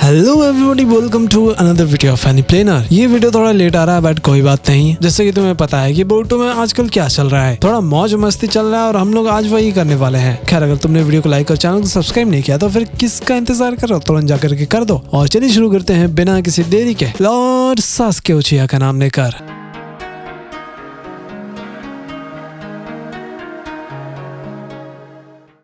Hello everybody, welcome to another video of any planner. ये video थोड़ा late आ रहा है बट कोई बात नहीं। जैसे कि तुम्हें पता है कि बोरुटो में आजकल क्या चल रहा है, थोड़ा मौज मस्ती चल रहा है और हम लोग आज वही करने वाले हैं। खैर, अगर तुमने वीडियो को लाइक और चैनल को सब्सक्राइब नहीं किया तो फिर किसका इंतजार कर रहे हो, तुरंत जाकर के कर दो। और चलिए शुरू करते हैं बिना किसी देरी के लॉर्ड सास्के उचिया का नाम लेकर।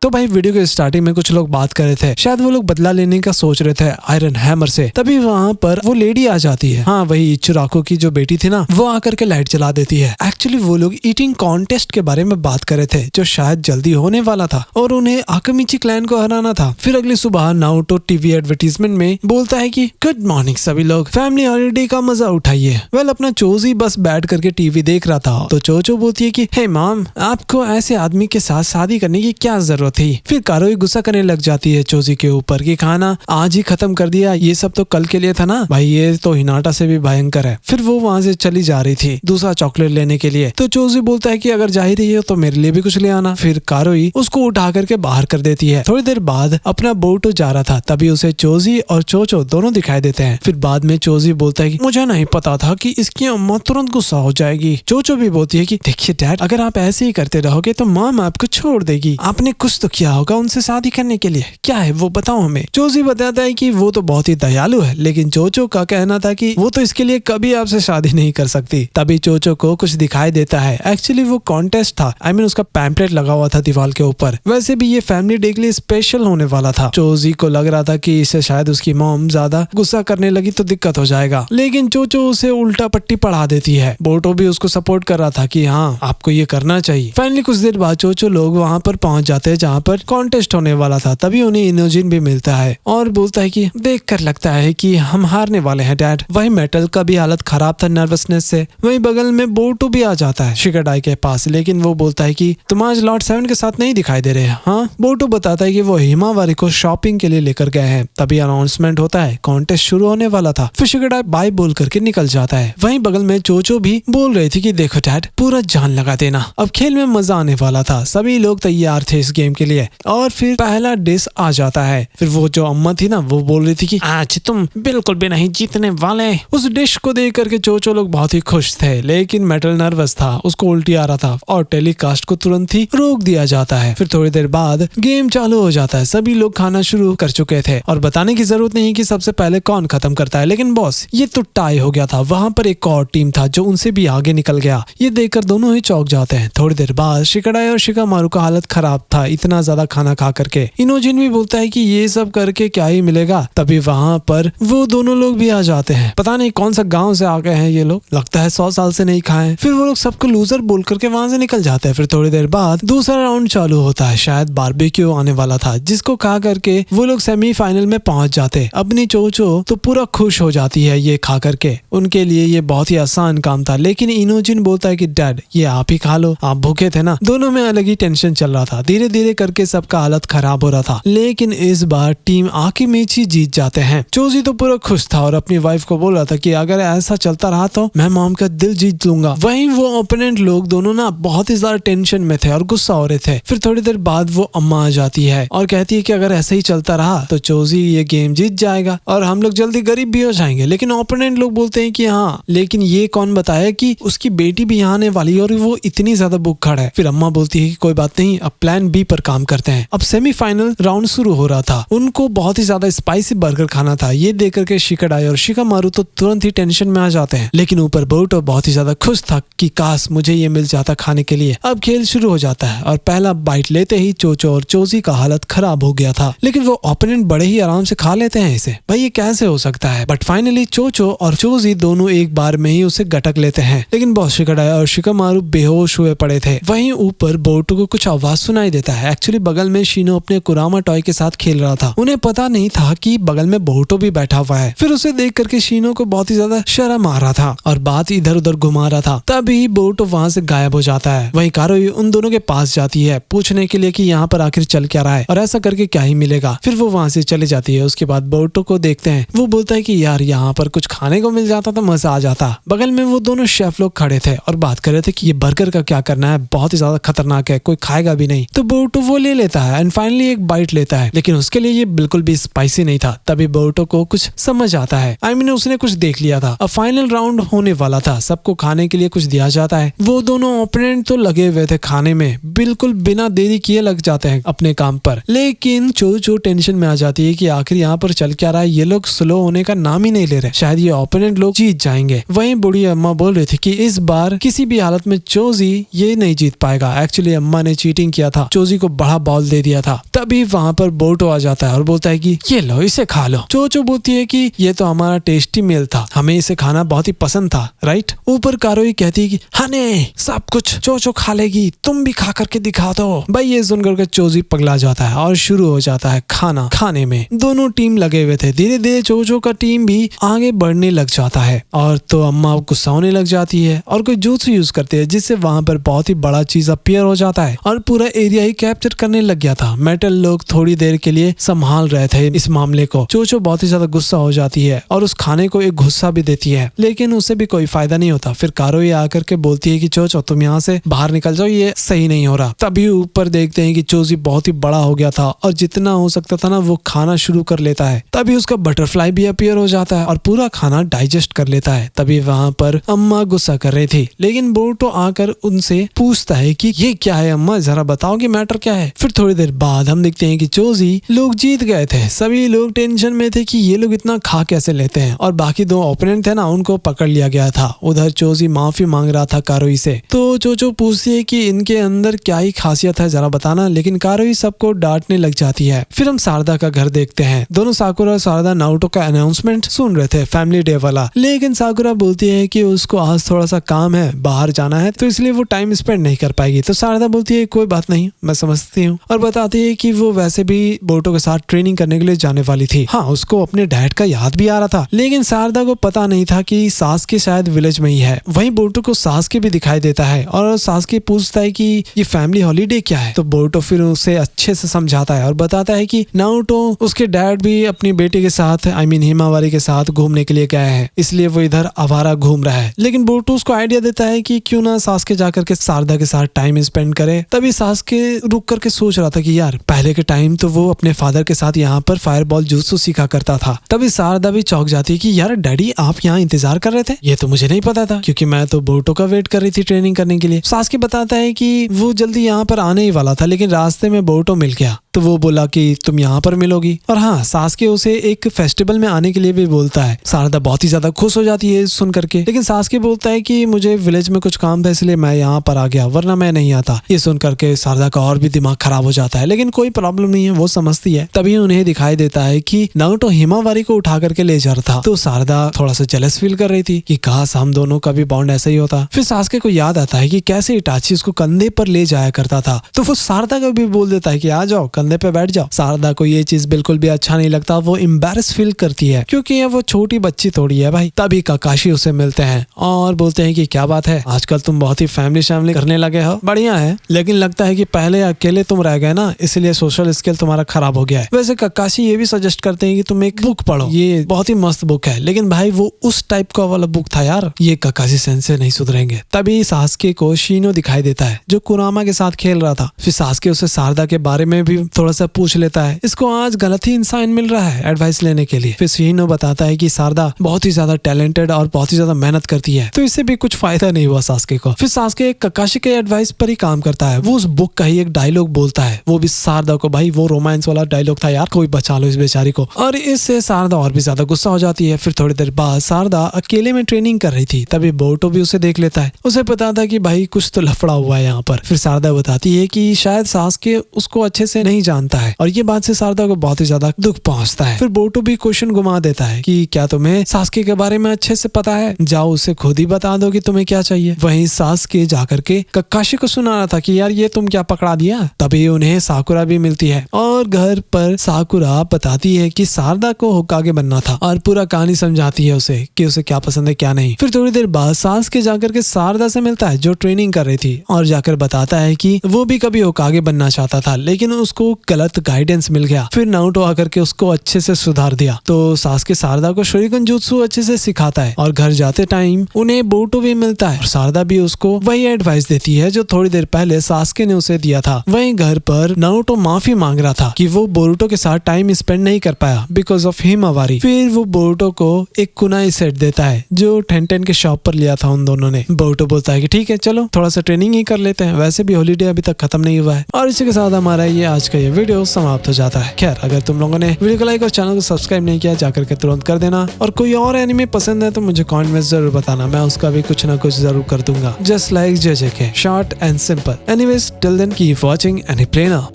तो भाई, वीडियो के स्टार्टिंग में कुछ लोग बात कर रहे थे, शायद वो लोग बदला लेने का सोच रहे थे आयरन हैमर से। तभी वहाँ पर वो लेडी आ जाती है। हाँ, वही इचुराको की जो बेटी थी ना, वो आकर के लाइट जला देती है। एक्चुअली वो लोग ईटिंग कॉन्टेस्ट के बारे में बात कर रहे थे जो शायद जल्दी होने वाला था और उन्हें आकामिची क्लैन को हराना था। फिर अगली सुबह नारुतो टीवी एडवर्टीजमेंट में बोलता है कि गुड मॉर्निंग सभी लोग, फैमिली हॉलीडे का मजा उठाइए। वेल, अपना चोजी बस बैठ करके टीवी देख रहा था तो चोचो बोलती है कि हे मॉम, आपको ऐसे आदमी के साथ शादी करने की क्या जरूरत थी। फिर कारोई गुस्सा करने लग जाती है चोजी के ऊपर कि खाना आज ही खत्म कर दिया, ये सब तो कल के लिए था ना भाई, ये तो हिनाटा से भी भयंकर है। फिर वो वहाँ से चली जा रही थी दूसरा चॉकलेट लेने के लिए, तो चोजी बोलता है कि अगर जा ही रही हो तो मेरे लिए भी कुछ ले आना। फिर कारोई उसको उठा करके बाहर कर देती है। थोड़ी देर बाद अपना बोरुटो जा रहा था, तभी उसे चोजी और चोचो दोनों दिखाई देते हैं। फिर बाद में चोजी बोलता है कि मुझे नहीं पता था कि इसकी अम्मा तुरंत गुस्सा हो जाएगी। चोचो भी बोलती है कि देखिए डैड, अगर आप ऐसे ही करते रहोगे तो मॉम आपको छोड़ देगी। आपने कुछ तो किया होगा उनसे शादी करने के लिए, क्या है वो बताओ हमें। चोजी बताता है कि वो तो बहुत ही दयालु है, लेकिन चोचो का कहना था कि वो तो इसके लिए कभी आपसे शादी नहीं कर सकती। तभी चोचो को कुछ दिखाई देता है। एक्चुअली वो कॉन्टेस्ट था, उसका पैम्पलेट लगा हुआ था दीवार के ऊपर। वैसे भी ये फैमिली डे के लिए स्पेशल होने वाला था। चोजी को लग रहा था कि इसे शायद उसकी मॉम ज्यादा गुस्सा करने लगी तो दिक्कत हो जाएगा, लेकिन चोचो उसे उल्टा पट्टी पढ़ा देती है। बोरुटो भी उसको सपोर्ट कर रहा था कि हाँ, आपको ये करना चाहिए। फाइनली कुछ देर बाद चोचो लोग वहाँ पर पहुंच जाते हैं जहाँ पर कॉन्टेस्ट होने वाला था। तभी उन्हें इनोजिन भी मिलता है और बोलता है कि देखकर लगता है कि हम हारने वाले हैं डैड। वही मेटल का भी हालत खराब था नर्वसनेस से। वही बगल में बोरुटो भी आ जाता है शिकाडाई के पास, लेकिन वो बोलता है कि तुम आज लॉर्ड 7 के साथ नहीं दिखाई दे रहे हैं। हाँ, बोरुटो बताता है कि वो हिमावारी को शॉपिंग के लिए लेकर गए हैं। तभी अनाउंसमेंट होता है, कॉन्टेस्ट शुरू होने वाला था। फिर शिकाडाई बाय बोल करके निकल जाता है। वहीं बगल में चोचो भी बोल रही थी कि देखो डैड, पूरा जान लगा देना, अब खेल में मजा आने वाला था। सभी लोग तैयार थे इस गेम के लिए। और फिर पहला डिश आ जाता है। फिर वो जो अम्मा थी ना, वो बोल रही थी कि आज तुम बिल्कुल भी नहीं जीतने वाले। उस डिश को देख करके चोचो लोग बहुत ही खुश थे, लेकिन मेटल नर्वस था, उसको उल्टी आ रहा था और टेलीकास्ट को तुरंत ही रोक दिया जाता है। फिर थोड़ी देर बाद गेम चालू हो जाता है। सभी लोग खाना शुरू कर चुके थे और बताने की जरूरत नहीं कि सबसे पहले कौन खत्म करता है, लेकिन बॉस, ये तो टाई हो गया था। वहां पर एक और टीम था जो उनसे भी आगे निकल गया। ये देखकर दोनों ही चौंक जाते हैं। थोड़ी देर बाद शिकाडाई और शिकामारू का हालत खराब था इतना ज्यादा खाना खा करके। इनोजिन भी बोलता है कि ये सब करके क्या ही मिलेगा। तभी वहाँ पर वो दोनों लोग भी आ जाते हैं। पता नहीं कौन सा गांव से आ गए हैं ये लोग, लगता है 100 साल से नहीं खाए। फिर वो लोग सबको लूजर बोल करके वहां से निकल जाते हैं। फिर थोड़ी देर बाद दूसरा राउंड चालू होता है। शायद बारबेक्यू आने वाला था, जिसको खा करके वो लोग सेमीफाइनल में पहुंच जाते। अपनी चोचो तो पूरा खुश हो जाती है ये खा करके। उनके लिए ये बहुत ही आसान काम था, लेकिन इनोजिन बोलता है कि डैड, ये आप ही खा लो, आप भूखे थे ना। दोनों में अलग ही टेंशन चल रहा था। धीरे धीरे करके सबका हालत खराब हो रहा था, लेकिन इस बार टीम आकामिची जीत जाते हैं। चोजी तो पूरा खुश था और अपनी वाइफ को बोल रहा था कि अगर ऐसा चलता रहा तो मैं मॉम का दिल जीत लूंगा। वहीं वो ओपोनेंट लोग दोनों ना बहुत ही ज्यादा टेंशन में थे और गुस्सा हो रहे थे। फिर थोड़ी देर बाद वो अम्मा आ जाती है और कहती है कि अगर ऐसा ही चलता रहा तो चोजी ये गेम जीत जाएगा और हम लोग जल्दी गरीब भी हो जाएंगे। लेकिन ओपोनेंट लोग बोलते हैं कि हाँ, लेकिन ये कौन बताया कि उसकी बेटी भी यहाँ आने वाली है और वो इतनी ज्यादा भूखड़ है। फिर अम्मा बोलती है कि कोई बात नहीं, अब प्लान बी पर काम करते हैं। अब सेमीफाइनल राउंड शुरू हो रहा था। उनको बहुत ही ज्यादा स्पाइसी बर्गर खाना था। ये देख करके शिकाडाई और शिकामारू तो तुरंत ही टेंशन में आ जाते हैं, लेकिन ऊपर बोरुटो बहुत ही ज्यादा खुश था कि काश मुझे ये मिल जाता खाने के लिए। अब खेल शुरू हो जाता है और पहला बाइट लेते ही चोचो और चोजी का हालत खराब हो गया था, लेकिन वो ओपोनेंट बड़े ही आराम से खा लेते हैं इसे। भाई, ये कैसे हो सकता है। बट फाइनली चोचो और चोजी दोनों एक बार में ही उसे गटक लेते हैं, लेकिन बॉस शिकाडाई और शिकामारू बेहोश हुए पड़े थे। वहीं ऊपर बोरुटो को कुछ आवाज सुनाई देता है। एक्चुअली बगल में शीनो अपने कुरामा टॉय के साथ खेल रहा था। उन्हें पता नहीं था कि बगल में बोरुटो भी बैठा हुआ है। फिर उसे देख करके शीनो को बहुत ही ज्यादा शर्म आ रहा था और बात इधर उधर घुमा रहा था। तभी बोरुटो वहाँ से गायब हो जाता है। वहीं कारोई उन दोनों के पास जाती है पूछने के लिए कि यहाँ पर आखिर चल क्या रहा है और ऐसा करके क्या ही मिलेगा। फिर वो वहाँ से चली जाती है। उसके बाद बोरुटो को देखते हैं। वो बोलता है कि यार, यहाँ पर कुछ खाने को मिल जाता तो मजा आ जाता। बगल में वो दोनों शेफ लोग खड़े थे और बात कर रहे थे कि ये बर्गर का क्या करना है, बहुत ही ज्यादा खतरनाक है, कोई खाएगा भी नहीं। तो बोरुटो वो ले लेता है एंड फाइनली एक बाइट लेता है, लेकिन उसके लिए ये बिल्कुल भी स्पाइसी नहीं था। तभी बोरुतो को कुछ समझ आता है, उसने कुछ देख लिया था। अब फाइनल राउंड होने वाला था, सबको खाने के लिए कुछ दिया जाता है। वो दोनों ओपोनेंट तो लगे हुए थे खाने में, बिल्कुल बिना देरी किए लग जाते हैं अपने काम पर। लेकिन चोचो टेंशन में आ जाती है कि आखिर यहाँ पर चल क्या रहा है, ये लोग स्लो होने का नाम ही नहीं ले रहे, शायद ये ओपोनेंट लोग जीत जाएंगे। वहीं बूढ़ी अम्मा बोल रही थी कि इस बार किसी भी हालत में चोजी ये नहीं जीत पाएगा। एक्चुअली अम्मा ने चीटिंग किया था, चोजी को बड़ा बॉल दे दिया था। तभी वहाँ पर बोरुतो आ जाता है और बोलता है कि ये लो, इसे खा लो। चोचो बोलती है कि ये तो हमारा टेस्टी मील था, हमें इसे खाना बहुत ही पसंद था, राइट। ऊपर कारोई कहती है कि हने सब कुछ चोचो खा लेगी, तुम भी खा करके दिखा दो। भाई ये सुनकर के चोजी पगला जाता है और शुरू हो जाता है खाना खाने में। दोनों टीम लगे हुए थे, धीरे धीरे चोचो का टीम भी आगे बढ़ने लग जाता है और तो अम्मा गुस्सा होने लग जाती है और कोई जूस यूज करते हैं, जिससे वहां पर बहुत ही बड़ा चीज अपीयर हो जाता है और पूरा एरिया ही कैप्चर करने लग गया था। मेटल लोग थोड़ी देर के लिए संभाल रहे थे इस मामले को। चोचो बहुत ही ज्यादा गुस्सा हो जाती है और उस खाने को एक गुस्सा भी देती है, लेकिन उससे भी कोई फायदा नहीं होता। फिर कारोई आकर के बोलती है कि चोचो तुम यहाँ से बाहर निकल जाओ, ये सही नहीं हो रहा। तभी ऊपर देखते हैं कि चोजी बहुत ही बड़ा हो गया था और जितना हो सकता था ना वो खाना शुरू कर लेता है। तभी उसका बटरफ्लाई भी अपीयर हो जाता है और पूरा खाना डाइजेस्ट कर लेता है। तभी वहाँ पर अम्मा गुस्सा कर रही थी, लेकिन बोरुतो आकर उनसे पूछता है कि ये क्या है अम्मा, जरा बताओ कि मैटर क्या है। फिर थोड़ी देर बाद हम देखते हैं कि चोजी लोग जीत गए थे। सभी लोग टेंशन में थे कि ये लोग इतना खा कैसे लेते हैं और बाकी दो ओपोनेंट थे ना उनको पकड़ लिया गया था। उधर चोजी माफी मांग रहा था कारोई से, तो चोचो पूछती है कि इनके अंदर क्या ही खासियत है जरा बताना, लेकिन कारोई सबको डांटने लग जाती है। फिर हम शारदा का घर देखते हैं। दोनों साकुरा और शारदा नारुतो का अनाउंसमेंट सुन रहे थे, फैमिली डे वाला, लेकिन साकुरा बोलती है कि उसको आज थोड़ा सा काम है, बाहर जाना है, तो इसलिए वो टाइम स्पेंड नहीं कर पाएगी। तो शारदा बोलती है कोई बात नहीं, मैं समझती हूँ, और बताती है कि वो वैसे भी बोरुतो के साथ ट्रेनिंग करने के लिए जाने वाली थी। हाँ, उसको अपने डैड का याद भी आ रहा था, लेकिन शारदा को पता नहीं था कि सासके शायद विलेज में ही है। वहीं बोरुतो को सासके भी दिखाई देता है और सासके पूछता है कि ये फैमिली हॉलीडे क्या है। तो बोरुतो फिर उसे अच्छे से समझाता है और बताता है कि नारुतो उसके डैड भी अपनी बेटी के साथ हिमावारी के साथ घूमने के लिए गए हैं, इसलिए वो इधर आवारा घूम रहा है। लेकिन बोरुतो उसको आइडिया देता है कि क्यों ना सासके जाकर के शारदा के साथ टाइम स्पेंड करे। तभी सासके रुक करके सोच रहा था कि यार पहले के टाइम तो वो अपने फादर के साथ यहाँ पर फायरबॉल जूत्सु सीखा करता था। तभी शारदा भी चौंक जाती है कि यार डैडी आप यहाँ इंतजार कर रहे थे, ये तो मुझे नहीं पता था, क्योंकि मैं तो बोरुतो का वेट कर रही थी ट्रेनिंग करने के लिए। सासके बताता है कि वो जल्दी यहाँ पर आने ही वाला था, लेकिन रास्ते में बोरुतो मिल गया, तो वो बोला कि तुम यहाँ पर मिलोगी। और हाँ, सासके उसे एक फेस्टिवल में आने के लिए भी बोलता है। शारदा बहुत ही ज्यादा खुश हो जाती है सुन करके, लेकिन सासके बोलता है कि मुझे विलेज में कुछ काम था इसलिए मैं यहाँ पर आ गया, वरना मैं नहीं आता। ये सुन करके शारदा का और भी दिमाग खराब हो जाता है, लेकिन कोई प्रॉब्लम नहीं है, वो समझती है। तभी उन्हें दिखाई देता है कि नारुतो हिमावारी को उठा करके ले जा रहा था, तो शारदा थोड़ा सा जेलस फील कर रही थी कि काश हम दोनों का भी बॉन्ड ऐसा ही होता। फिर सासके को याद आता है कि कैसे इटाची उसको कंधे पर ले जाया करता था, तो वो शारदा को भी बोल देता है कि आ जाओ कंधे पे बैठ जाओ। शारदा को ये चीज बिल्कुल भी अच्छा नहीं लगता, वो एम्बैरेस फील करती है क्योंकि ये वो छोटी बच्ची थोड़ी है भाई। तभी काकाशी उसे मिलते हैं और बोलते हैं कि क्या बात है, आजकल तुम बहुत ही फैमिली करने लगे हो, बढ़िया है, लेकिन लगता है कि पहले अकेले तुम रह गए ना, इसलिए सोशल स्किल तुम्हारा खराब हो गया है। वैसे काकाशी ये भी सजेस्ट करते हैं कि तुम एक बुक पढ़ो, ये बहुत ही मस्त बुक है, लेकिन भाई वो उस टाइप का वाला बुक था यार, ये काकाशी सेंसे नहीं सुधरेंगे। तभी सासके को शीनो दिखाई देता है जो कुरामा के साथ खेल रहा था। फिर सासके उसे शारदा के बारे में भी थोड़ा सा पूछ लेता है, इसको आज गलत ही इंसान मिल रहा है एडवाइस लेने के लिए। फिर शीनो बताता है कि शारदा बहुत ही ज्यादा टैलेंटेड और बहुत ही ज्यादा मेहनत करती है, तो इससे भी कुछ फायदा नहीं हुआ सासके को। फिर सासके काकाशी के एडवाइस पर ही काम करता है, वो उस बुक का ही एक डायलॉग बोलता है, वो भी शारदा को, भाई वो रोमांस वाला डायलॉग था यार, कोई बचा लो इस बेचारी को। और इससे शारदा और भी ज्यादा गुस्सा हो जाती है। फिर थोड़ी देर बाद शारदा अकेले में ट्रेनिंग कर रही थी, तभी बोरुतो भी उसे देख लेता है। उसे पता था कि भाई कुछ तो लफड़ा हुआ है यहाँ पर। फिर शारदा बताती है कि शायद सासके उसको अच्छे से नहीं जानता है, और ये बात से शारदा को बहुत ही ज्यादा दुख पहुंचता है। फिर बोरुतो भी क्वेश्चन घुमा देता है कि क्या तुम्हें सासके के बारे में अच्छे से पता है, जाओ उसे खुद ही बता दो कि तुम्हें क्या चाहिए। वहीं सासके जाकर के काकाशी को सुना रहा था कि यार ये तुम क्या पकड़ा दिया। तभी उन्हें साकुरा भी मिलती है और घर पर साकुरा बताती है कि शारदा को होकागे बनना था और पूरा कहानी समझाती है उसे कि उसे क्या पसंद है क्या नहीं। फिर थोड़ी देर बाद सासके जाकर के शारदा से मिलता है जो ट्रेनिंग कर रही थी, और जाकर बताता है कि वो भी कभी होकागे बनना चाहता था, लेकिन उसको गलत गाइडेंस मिल गया। फिर नारुतो आकर के उसको अच्छे से सुधार दिया। तो सासुके शारदा को शोरिगन जुत्सु अच्छे से सिखाता है और घर जाते टाइम उन्हें बोरुतो भी मिलता है और शारदा भी उसको वही एडवाइस देती है जो थोड़ी देर पहले सासुके ने उसे दिया था। वहीं घर पर नारुतो माफी मांग रहा था कि वो बोरुतो के साथ टाइम स्पेंड नहीं कर पाया बिकॉज ऑफ हिमावारी। फिर वो बोरुतो को एक कुनाई सेट देता है जो टेंटेन के शॉप पर लिया था उन दोनों ने। बोरुतो बोलता है कि ठीक है चलो थोड़ा सा ट्रेनिंग ही कर लेते हैं, वैसे भी हॉलीडे अभी तक खत्म नहीं हुआ है। और इसी के साथ हमारा ये आज का ये वीडियो समाप्त हो जाता है। खैर अगर तुम लोगों ने वीडियो को लाइक और चैनल को सब्सक्राइब नहीं किया जाकर के तुरंत कर देना, और कोई और एनिमे पसंद है तो मुझे कमेंट में जरूर बताना, मैं उसका भी कुछ ना कुछ जरूर कर दूंगा। Just like JJK, short and simple. Anyways till then keep watching एनीप्लेनर।